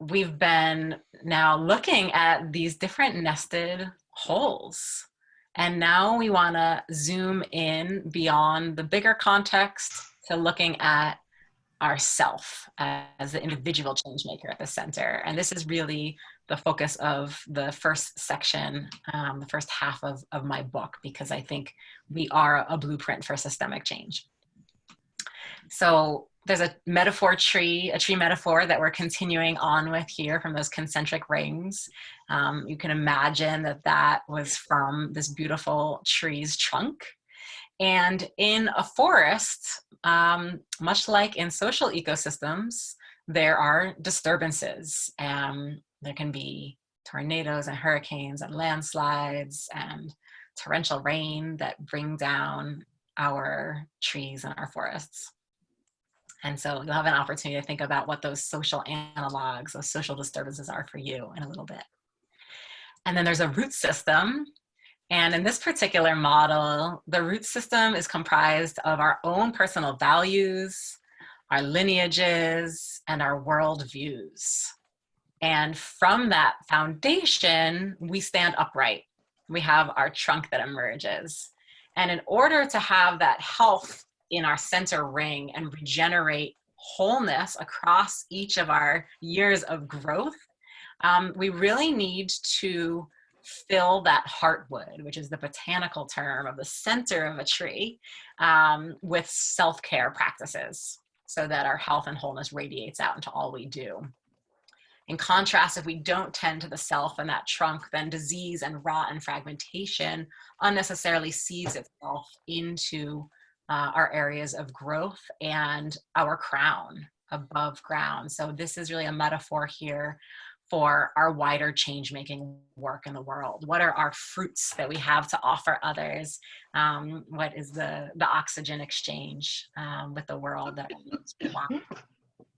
we've been now looking at these different nested holes. And now we want to zoom in beyond the bigger context to looking at ourself as the individual change maker at the center. And this is really the focus of the first section, the first half of my book, because I think we are a blueprint for systemic change. So there's a metaphor tree, a tree metaphor that we're continuing on with here from those concentric rings. You can imagine that that was from this beautiful tree's trunk. And in a forest, much like in social ecosystems, there are disturbances. There can be tornadoes and hurricanes and landslides and torrential rain that bring down our trees and our forests. And so you'll have an opportunity to think about what those social analogs, those social disturbances are for you in a little bit. And then there's a root system. And in this particular model, the root system is comprised of our own personal values, our lineages, and our worldviews. And from that foundation, we stand upright. We have our trunk that emerges. And in order to have that health in our center ring and regenerate wholeness across each of our years of growth, we really need to fill that heartwood, which is the botanical term of the center of a tree, with self-care practices so that our health and wholeness radiates out into all we do. In contrast, if we don't tend to the self and that trunk, then disease and rot and fragmentation unnecessarily seeds itself into our areas of growth and our crown above ground. So this is really a metaphor here for our wider change-making work in the world. What are our fruits that we have to offer others? What is the oxygen exchange with the world that we want?